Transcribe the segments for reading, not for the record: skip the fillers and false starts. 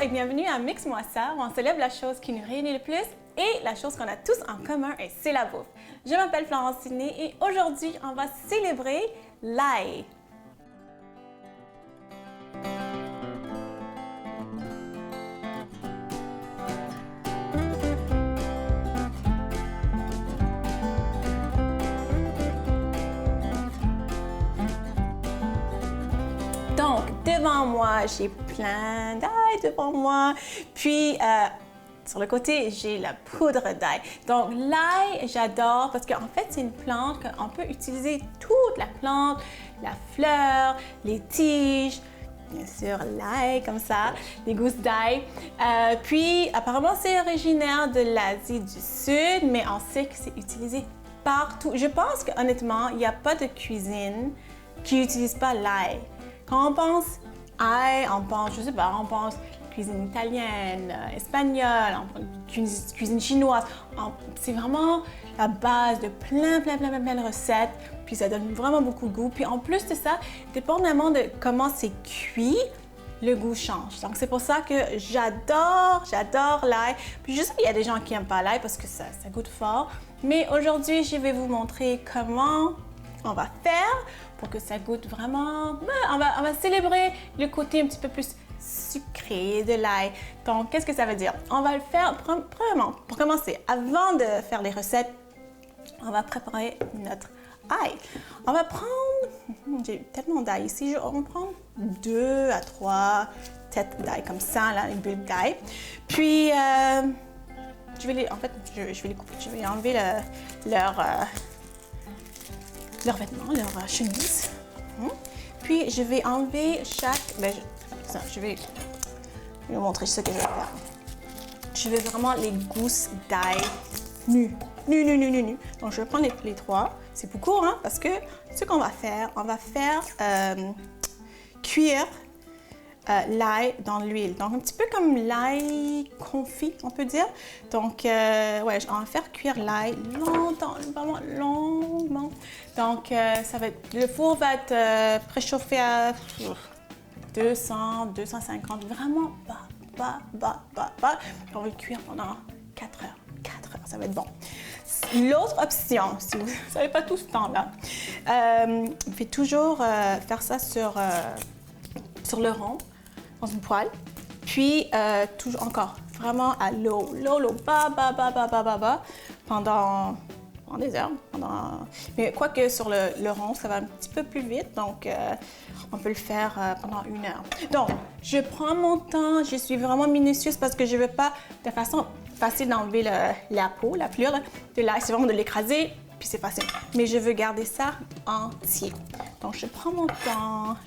et bienvenue à Mix-moi ça, où on célèbre la chose qui nous réunit le plus et la chose qu'on a tous en commun, et c'est la bouffe. Je m'appelle Florentine et aujourd'hui, on va célébrer l'ail. Donc, devant moi, j'ai plein d'ail devant moi. Puis, sur le côté, j'ai la poudre d'ail. Donc, l'ail, j'adore parce qu'en fait, c'est une plante qu'on peut utiliser toute la plante, la fleur, les tiges, bien sûr, l'ail comme ça, les gousses d'ail. Puis, apparemment, c'est originaire de l'Asie du Sud, mais on sait que c'est utilisé partout. Je pense qu'honnêtement, il n'y a pas de cuisine qui n'utilise pas l'ail. Quand on pense ail, on pense, je sais pas, on pense cuisine italienne, espagnole, on pense cuisine chinoise. C'est vraiment la base de plein de recettes. Puis ça donne vraiment beaucoup de goût. Puis en plus de ça, dépendamment de comment c'est cuit, le goût change. Donc c'est pour ça que j'adore l'ail. Puis je sais qu'il y a des gens qui n'aiment pas l'ail parce que ça goûte fort. Mais aujourd'hui, je vais vous montrer comment on va faire pour que ça goûte vraiment. On va célébrer le côté un petit peu plus sucré de l'ail. Donc, qu'est-ce que ça veut dire? On va le faire, premièrement, pour commencer, avant de faire les recettes, on va préparer notre ail. On va prendre, j'ai tellement d'ail ici, on va prendre 2 à 3 têtes d'ail comme ça, là, une bulbe d'ail. Puis, je vais les couper, je vais enlever leurs vêtements, leurs chemises. Puis, je vais enlever je vais vous montrer ce que je vais faire. Je vais vraiment les gousses d'ail nues. Donc, je vais prendre les 3. C'est beaucoup, hein, parce que ce qu'on va faire, on va faire cuire l'ail dans l'huile. Donc, un petit peu comme l'ail confit, on peut dire. Donc, on va faire cuire l'ail longtemps, vraiment longuement. Donc, le four va être préchauffé à 200, 250, vraiment bas. On va le cuire pendant 4 heures. 4 heures, ça va être bon. L'autre option, si vous ne savez pas tout ce temps-là, vous faites toujours faire ça sur le rond, dans une poêle. Puis, toujours encore, vraiment à l'eau, bas, pendant des heures. Mais quoique sur le rond, ça va un petit peu plus vite, donc on peut le faire pendant 1 heure. Donc, je prends mon temps, je suis vraiment minutieuse parce que je ne veux pas, de façon facile d'enlever la peau, la pelure de l'ail, c'est vraiment de l'écraser, puis c'est facile. Mais je veux garder ça entier. Donc, je prends mon temps.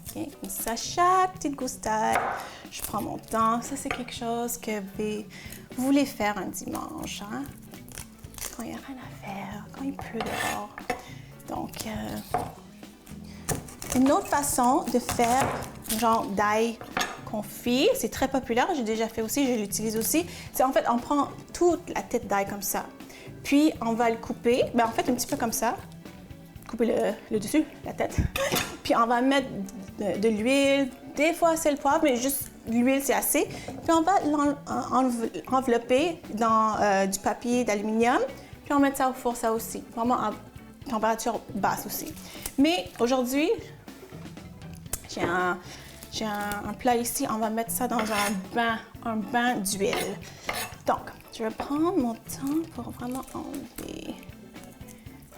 Okay. Comme ça, chaque petite gousse d'ail, je prends mon temps. Ça, c'est quelque chose que vous voulez faire un dimanche, hein? Quand il n'y a rien à faire, quand il pleut dehors. Donc, une autre façon de faire genre d'ail confit, c'est très populaire, j'ai déjà fait aussi, je l'utilise aussi. C'est en fait, on prend toute la tête d'ail comme ça, puis on va le couper, en fait un petit peu comme ça, couper le dessus, la tête, puis on va mettre de l'huile, des fois c'est le poivre, mais juste l'huile c'est assez, puis on va l'envelopper dans du papier d'aluminium, puis on met ça au four, ça aussi, vraiment à température basse aussi. Mais aujourd'hui, j'ai un plat ici, on va mettre ça dans un bain d'huile. Donc, je vais prendre mon temps pour vraiment enlever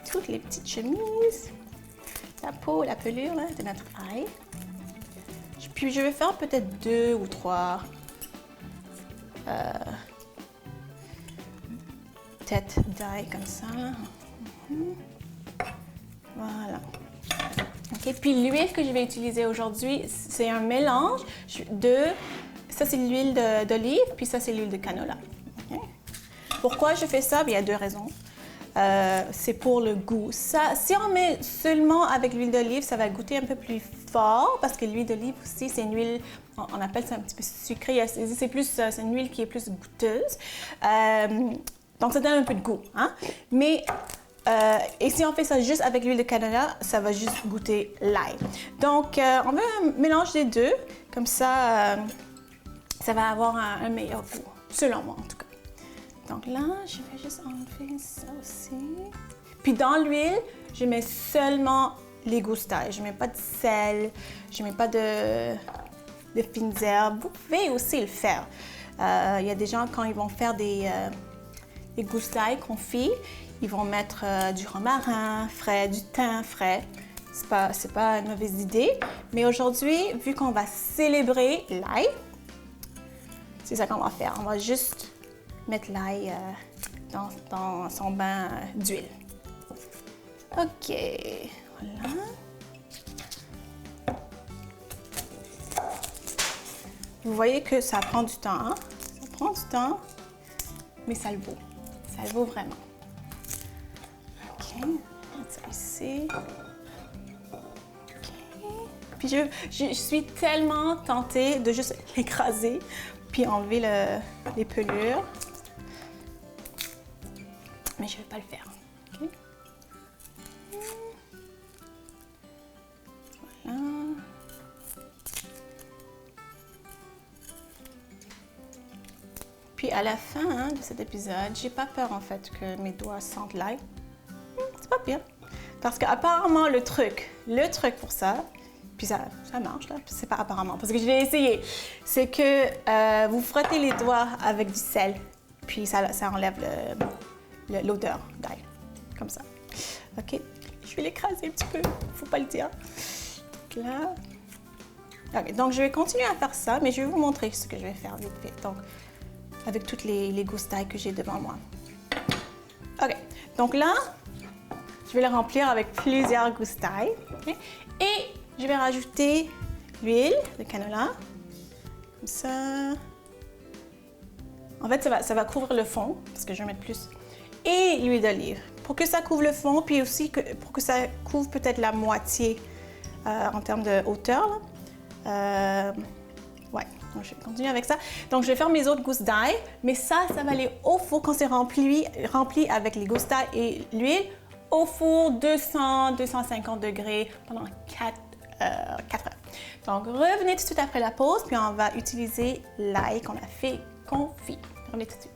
toutes les petites chemises, la peau, la pelure là, de notre ail. Puis je vais faire peut-être 2 ou 3 têtes d'ail comme ça. Voilà. Okay. Puis l'huile que je vais utiliser aujourd'hui, c'est un mélange ça c'est l'huile d'olive, puis ça c'est l'huile de canola. Okay. Pourquoi je fais ça? Il y a 2 raisons. C'est pour le goût. Ça, si on met seulement avec l'huile d'olive, ça va goûter un peu plus fort parce que l'huile d'olive aussi, c'est une huile, on appelle ça un petit peu sucrée. C'est une huile qui est plus goûteuse. Donc ça donne un peu de goût. Hein? Mais Et si on fait ça juste avec l'huile de canola, ça va juste goûter l'ail. Donc, on veut un mélange des deux. Comme ça, ça va avoir un meilleur goût, selon moi en tout cas. Donc là, je vais juste enlever ça aussi. Puis dans l'huile, je mets seulement les gousses d'ail. Je ne mets pas de sel, je ne mets pas de fines herbes. Vous pouvez aussi le faire. Il y a des gens, quand ils vont faire des gousses d'ail confits, ils vont mettre du romarin frais, du thym frais. C'est pas une mauvaise idée. Mais aujourd'hui, vu qu'on va célébrer l'ail, c'est ça qu'on va faire. On va juste mettre l'ail dans son bain d'huile. OK, voilà. Vous voyez que ça prend du temps, hein? Ça prend du temps, mais ça le vaut. Ça le vaut vraiment. OK, on va mettre ça ici. OK. Puis je suis tellement tentée de juste l'écraser, puis enlever les pelures. Mais je ne vais pas le faire. OK? Voilà. Puis à la fin de cet épisode, j'ai pas peur en fait que mes doigts sentent l'ail. C'est pas pire. Parce qu'apparemment le truc pour ça, puis ça marche là, c'est pas apparemment, parce que je l'ai essayé, c'est que vous frottez les doigts avec du sel, puis ça enlève l'odeur d'ail, comme ça. OK, je vais l'écraser un petit peu, faut pas le dire. Donc là, OK, donc je vais continuer à faire ça, mais je vais vous montrer ce que je vais faire vite fait. Donc, avec toutes les gousses d'ail que j'ai devant moi. OK, donc là, je vais le remplir avec plusieurs gousses d'ail. Okay? Et je vais rajouter l'huile de canola, comme ça. En fait, ça va couvrir le fond, parce que je vais mettre plus. Et l'huile d'olive, pour que ça couvre le fond, puis aussi pour que ça couvre peut-être la moitié en termes de hauteur. Ouais, donc je vais continuer avec ça. Donc je vais faire mes autres gousses d'ail, mais ça va aller au four quand c'est rempli avec les gousses d'ail et l'huile, au four 200-250 degrés pendant 4 heures. Donc revenez tout de suite après la pause, puis on va utiliser l'ail qu'on a fait confit. Revenez tout de suite.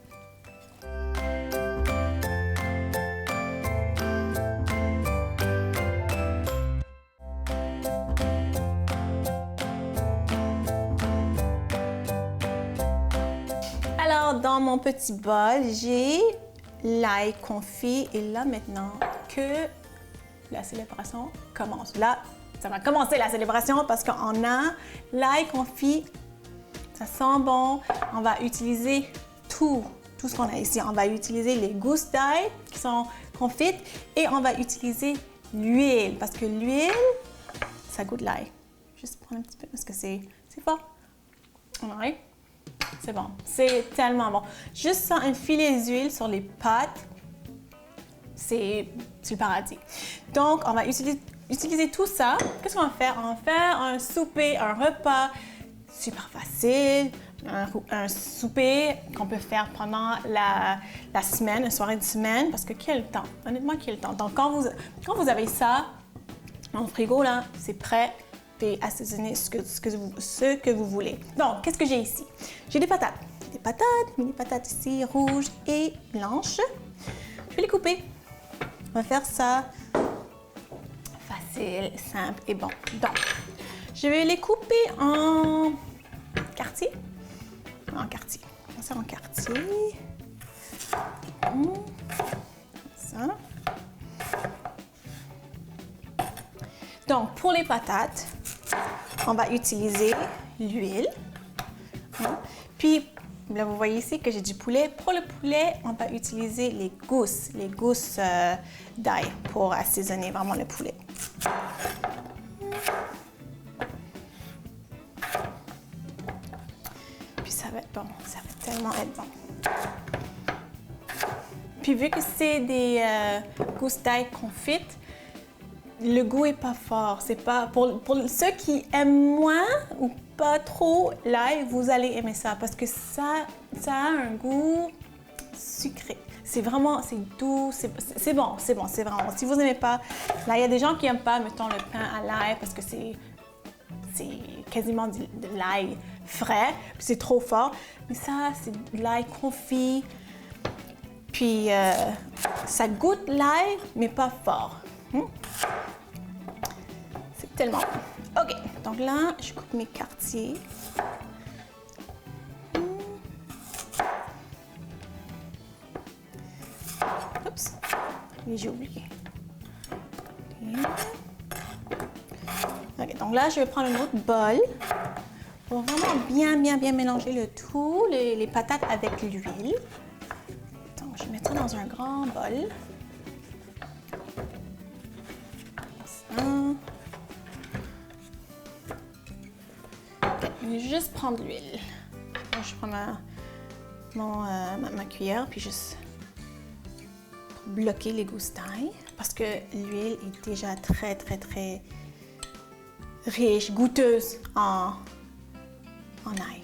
Alors, dans mon petit bol, j'ai l'ail confit et là, maintenant que la célébration commence. Là, ça va commencer la célébration parce qu'on a l'ail confit, ça sent bon. On va utiliser tout ce qu'on a ici. On va utiliser les gousses d'ail qui sont confites et on va utiliser l'huile parce que l'huile, ça goûte l'ail. Juste prendre un petit peu parce que c'est fort. Ouais. C'est bon, c'est tellement bon. Juste ça, un filet d'huile sur les pâtes, c'est le paradis. Donc, on va utiliser tout ça. Qu'est-ce qu'on va faire? On va faire un souper, un repas super facile, un souper qu'on peut faire pendant la semaine, une soirée de semaine, parce que qui a le temps? Honnêtement, qui a le temps? Donc, quand vous avez ça dans le frigo, là, c'est prêt. Et assaisonner ce que vous voulez. Donc, qu'est-ce que j'ai ici? J'ai des patates. Mini patates ici, rouges et blanches. Je vais les couper. On va faire ça facile, simple et bon. Donc, je vais les couper en quartiers. On va faire ça en quartiers. Ça. Donc, pour les patates, on va utiliser l'huile. Puis, là, vous voyez ici que j'ai du poulet. Pour le poulet, on va utiliser les gousses d'ail pour assaisonner vraiment le poulet. Puis, ça va être bon. Ça va tellement être bon. Puis, vu que c'est des gousses d'ail confites, le goût est pas fort. C'est pas pour ceux qui aiment moins ou pas trop l'ail, vous allez aimer ça parce que ça a un goût sucré. c'est vraiment, c'est doux, c'est bon, c'est vraiment bon. Si vous n'aimez pas, là, il y a des gens qui n'aiment pas, mettons, le pain à l'ail parce que c'est quasiment de l'ail frais, puis c'est trop fort. Mais ça, c'est de l'ail confit, puis ça goûte l'ail, mais pas fort. C'est tellement bon. OK, donc là, je coupe mes quartiers. Oups, j'ai oublié. OK, donc là, je vais prendre un autre bol pour vraiment bien mélanger le tout, les patates avec l'huile. Donc, je vais mettre ça dans un grand bol. Ça. OK, je vais juste prendre l'huile. Je prends ma cuillère, puis juste bloquer les gousses d'ail parce que l'huile est déjà très riche, goûteuse en ail.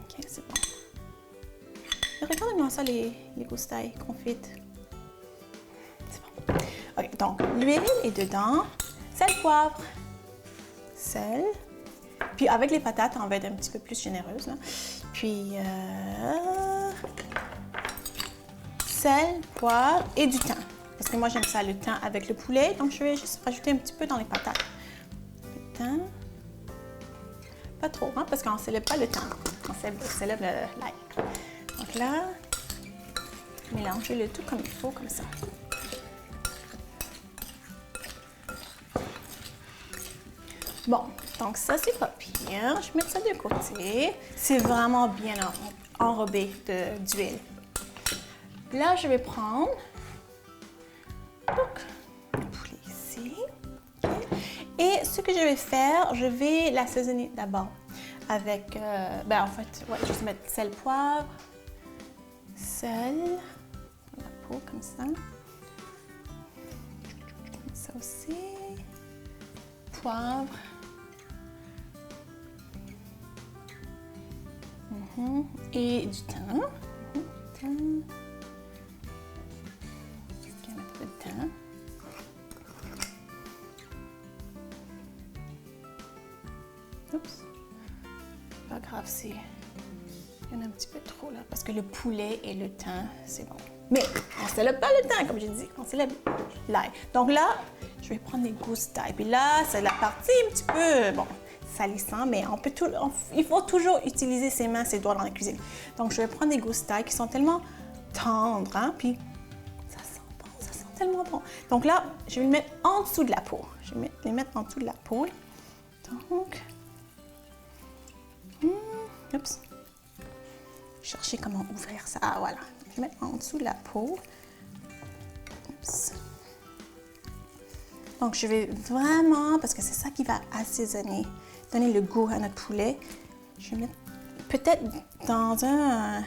OK, c'est bon. Regardez-moi ça, les gousses d'ail confites. C'est bon. OK, donc l'huile est dedans. Sel, poivre, sel. Puis avec les patates, on va être un petit peu plus généreuse. Là. Puis sel, poivre et du thym. Parce que moi, j'aime ça, le thym avec le poulet. Donc, je vais juste rajouter un petit peu dans les patates. Le thym. Pas trop, hein, parce qu'on ne célèbre pas le thym. On célèbre l'ail. Donc là, mélangez le tout comme il faut, comme ça. Bon, donc ça, c'est pas pire. Je vais mettre ça de côté. C'est vraiment bien enrobé d'huile. Là, je vais prendre le poulet ici. Et ce que je vais faire, je vais l'assaisonner d'abord avec, en fait, ouais, je vais mettre sel, poivre, sel, la peau comme ça. Ça aussi, poivre. Et du thym. Thym. Un peu de thym. Oups. Pas grave, il y en a un petit peu trop là, parce que le poulet et le thym, c'est bon. Mais on ne célèbre pas le thym, comme j'ai dit, on célèbre l'ail. Donc là, je vais prendre les gousses d'ail. Puis là, c'est la partie un petit peu, bon, salissant, mais il faut toujours utiliser ses mains, ses doigts dans la cuisine. Donc, je vais prendre des gousses d'ail qui sont tellement tendres, hein, puis ça sent bon, ça sent tellement bon. Donc là, je vais le mettre en dessous de la peau. Je vais les mettre en dessous de la peau. Donc, oups. Chercher comment ouvrir ça. Ah, voilà. Je vais mettre en dessous de la peau. Oups. Donc, je vais vraiment, parce que c'est ça qui va assaisonner, donner le goût à notre poulet. Je vais mettre peut-être dans un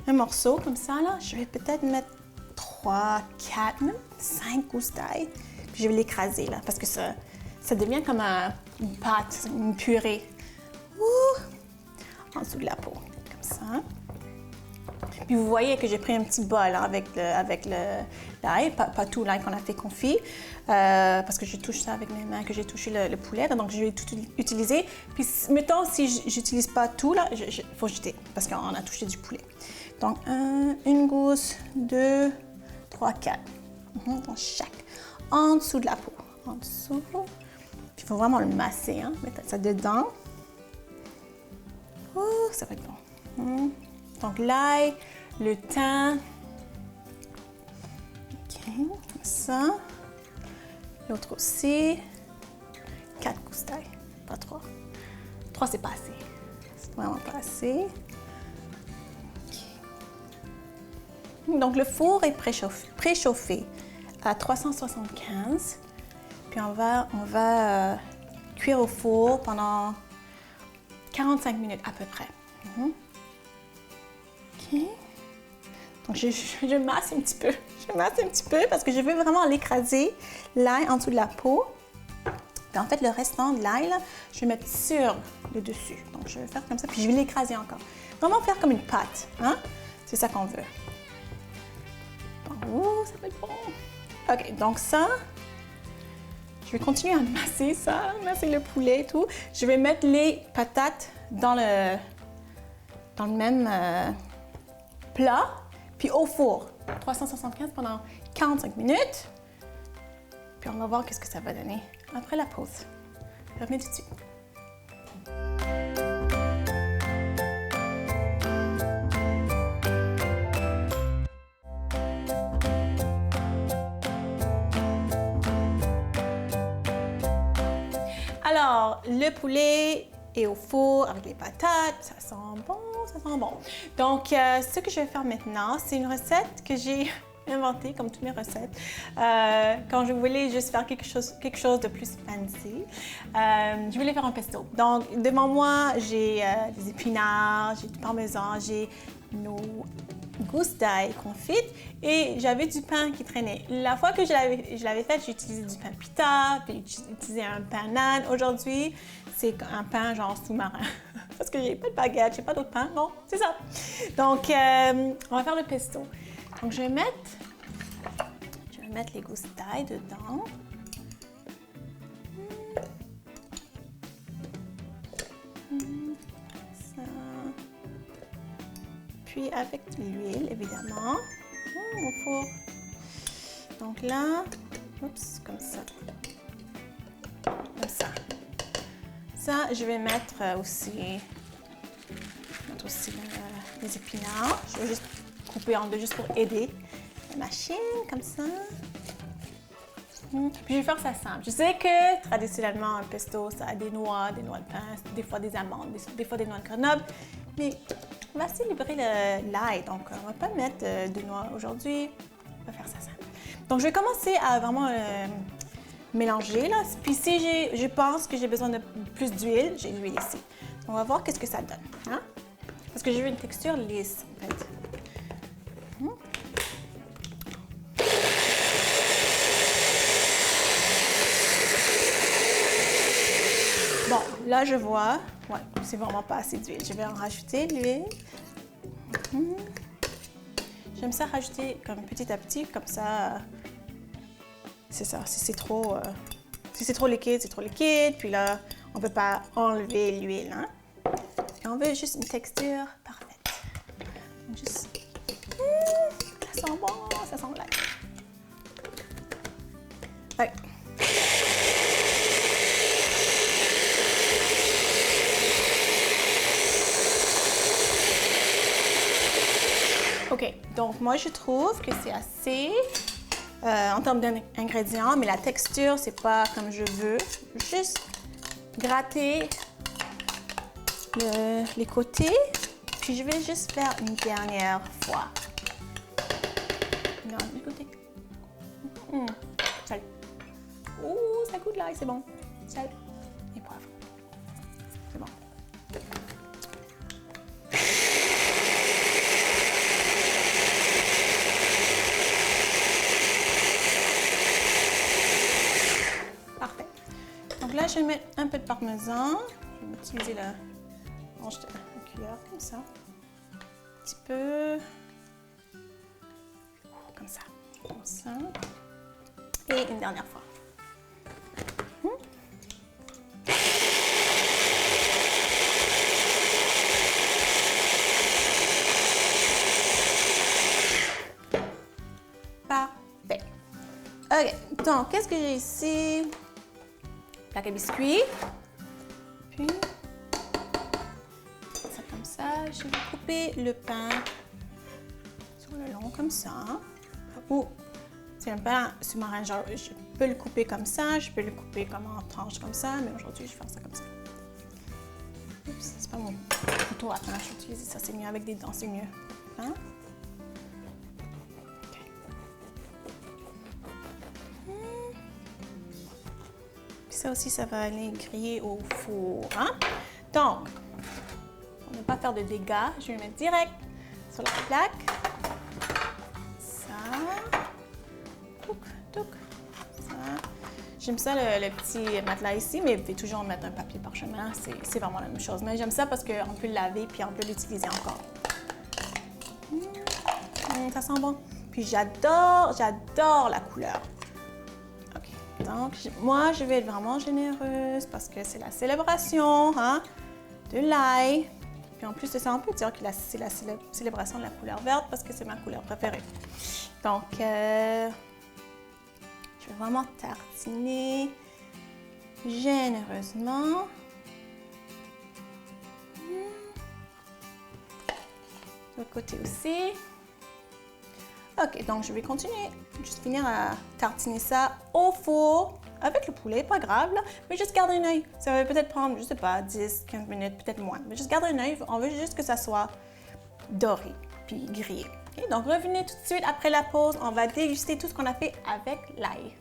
morceau comme ça, là. Je vais peut-être mettre 3, 4, même 5 gousses d'ail. Puis je vais l'écraser, là, parce que ça devient comme une pâte, une purée. En dessous de la peau, comme ça. Puis vous voyez que j'ai pris un petit bol hein, avec l'ail, pas tout l'ail qu'on a fait confit, parce que je touche ça avec mes mains, que j'ai touché le poulet, donc je vais tout utiliser. Puis mettons, si j'utilise pas tout, là, il faut jeter, parce qu'on a touché du poulet. Donc, une gousse, 2, 3, 4. Donc, chaque. En dessous de la peau. En dessous. Puis il faut vraiment le masser, hein, mettre ça dedans. Oh, ça va être bon. Donc, l'ail, le thym. OK, comme ça. L'autre aussi. 4 gousses d'ail, pas 3. 3, c'est pas assez. C'est vraiment pas assez. OK. Donc, le four est préchauffé à 375. Puis, on va cuire au four pendant 45 minutes à peu près. OK. Donc, je masse un petit peu. Je masse un petit peu parce que je veux vraiment l'écraser, l'ail en dessous de la peau. Puis en fait, le restant de l'ail, je vais mettre sur le dessus. Donc, je vais faire comme ça, puis je vais l'écraser encore. Vraiment faire comme une pâte. Hein? C'est ça qu'on veut. Ouh, ça va être bon. OK, donc ça, je vais continuer à masser ça, masser le poulet et tout. Je vais mettre les patates dans le même plat, puis au four, 375 pendant 45 minutes. Puis on va voir qu'est-ce que ça va donner après la pause. Revenez tout de suite. Alors, le poulet est au four avec les patates. Ça sent bon, ça sent bon. Donc, ce que je vais faire maintenant, c'est une recette que j'ai inventée, comme toutes mes recettes, quand je voulais juste faire quelque chose de plus fancy. Je voulais faire un pesto. Donc, devant moi, j'ai des épinards, j'ai du parmesan, j'ai nos gousses d'ail confites et j'avais du pain qui traînait. La fois que je l'avais fait, j'ai utilisé du pain pita, puis j'ai utilisé un pain naan. Aujourd'hui, c'est un pain genre sous-marin parce que j'ai pas de baguette, j'ai pas d'autre pain. Non, c'est ça. Donc, on va faire le pesto. Donc, je vais mettre les gousses d'ail dedans. Puis avec de l'huile, évidemment, au four. Donc là, oups, comme ça. Comme ça. Ça, je vais mettre aussi les épinards. Je vais juste couper en deux, juste pour aider la machine, comme ça. Puis je vais faire ça simple. Je sais que traditionnellement, un pesto, ça a des noix de pain, des fois des amandes, des fois des noix de Grenoble. Mais on va célébrer l'ail, donc on va pas mettre de noix aujourd'hui. On va faire ça simple. Donc je vais commencer à vraiment mélanger là. Puis si je pense que j'ai besoin de plus d'huile, j'ai l'huile ici. On va voir qu'est-ce que ça donne, hein? Parce que j'ai eu une texture lisse en fait. Bon, là je vois, ouais, c'est vraiment pas assez d'huile. Je vais en rajouter de l'huile. J'aime ça rajouter comme petit à petit, comme ça. C'est ça, si c'est trop liquide, c'est trop liquide. Puis là, on peut pas enlever l'huile, hein. Et on veut juste une texture parfaite. Donc juste, ça sent bon, ça sent l'ail. Ouais. OK, donc moi je trouve que c'est assez en termes d'ingrédients, mais la texture, c'est pas comme je veux. Juste gratter les côtés, puis je vais juste faire une dernière fois. Non, les côtés. Sel. Ouh, ça goûte l'ail, c'est bon. Sel et poivre. C'est bon. Donc là, je vais mettre un peu de parmesan. Je vais utiliser la cuillère comme ça. Un petit peu. Comme ça. Comme ça. Et une dernière fois. Parfait. OK. Donc, qu'est-ce que j'ai ici? Plaque à biscuits. Puis, ça comme ça. Je vais couper le pain sur le long comme ça. Ou, c'est un pain sous-marin, genre, je peux le couper comme ça, je peux le couper comme en tranches comme ça, mais aujourd'hui, je vais faire ça comme ça. Oups, c'est pas mon couteau à pain, je vais utiliser ça, c'est mieux avec des dents, c'est mieux. Hein? Ça aussi, ça va aller griller au four. Hein? Donc, pour ne pas faire de dégâts, je vais le mettre direct sur la plaque. Ça. Touc, touc. Ça. J'aime ça, le petit matelas ici, mais vous pouvez toujours mettre un papier parchemin. C'est vraiment la même chose. Mais j'aime ça parce qu'on peut le laver puis on peut l'utiliser encore. Ça sent bon. Puis j'adore la couleur. OK. Donc, moi, je vais être vraiment généreuse parce que c'est la célébration hein, de l'ail. Puis en plus de ça, on peut dire que c'est la célébration de la couleur verte parce que c'est ma couleur préférée. Donc, je vais vraiment tartiner généreusement. De l'autre côté aussi. OK, donc je vais continuer, juste finir à tartiner ça au four avec le poulet, pas grave là, mais juste garder un œil. Ça va peut-être prendre, je sais pas, 10, 15 minutes, peut-être moins, mais juste garder un œil, on veut juste que ça soit doré puis grillé. Okay, donc revenez tout de suite après la pause, on va déguster tout ce qu'on a fait avec l'ail.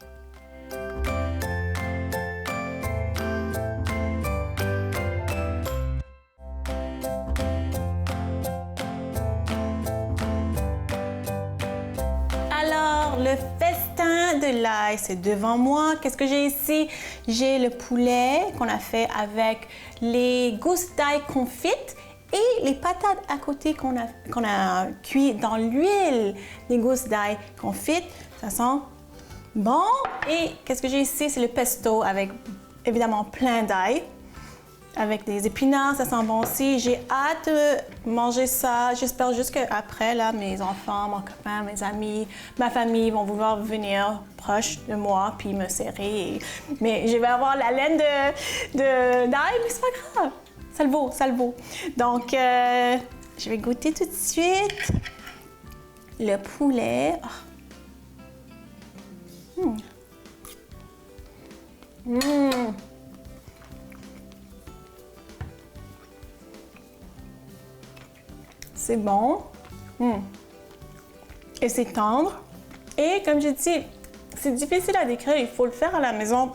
Le festin de l'ail, c'est devant moi. Qu'est-ce que j'ai ici? J'ai le poulet qu'on a fait avec les gousses d'ail confites et les patates à côté qu'on a cuit dans l'huile des gousses d'ail confites. Ça sent bon. Et qu'est-ce que j'ai ici? C'est le pesto avec évidemment plein d'ail. Avec des épinards, ça sent bon aussi. J'ai hâte de manger ça. J'espère juste qu'après, là, mes enfants, mon copain, mes amis, ma famille vont vouloir venir proche de moi puis me serrer. Mais je vais avoir la laine d'ail, mais c'est pas grave. Ça le vaut, ça le vaut. Donc, je vais goûter tout de suite le poulet. C'est bon. Et c'est tendre. Et comme j'ai dit, c'est difficile à décrire, il faut le faire à la maison.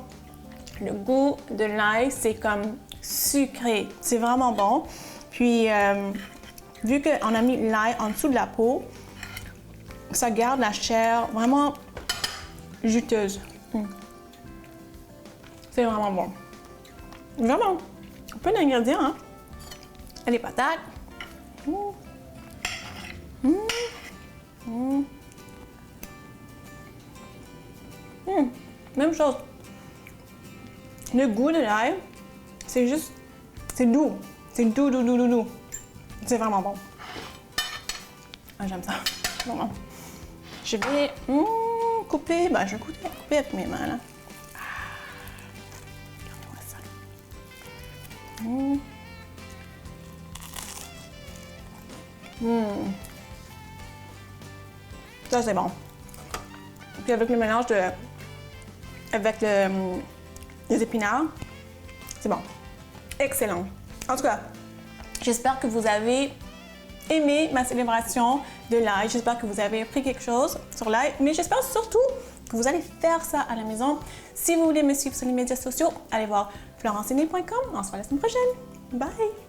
Le goût de l'ail, c'est comme sucré. C'est vraiment bon. Puis, vu qu'on a mis l'ail en dessous de la peau, ça garde la chair vraiment juteuse. C'est vraiment bon. Vraiment. Peu d'ingrédients, hein? Et les patates. Même chose. Le goût de l'ail, c'est juste, c'est doux. C'est doux. C'est vraiment bon. Ah, j'aime ça. Vraiment. Je vais couper, je vais couper avec mes mains là. Regardez-moi ça. Ça, c'est bon. Puis avec le mélange avec les épinards, c'est bon. Excellent. En tout cas, j'espère que vous avez aimé ma célébration de l'ail. J'espère que vous avez appris quelque chose sur l'ail. Mais j'espère surtout que vous allez faire ça à la maison. Si vous voulez me suivre sur les médias sociaux, allez voir florenceni.com. On se voit la semaine prochaine. Bye!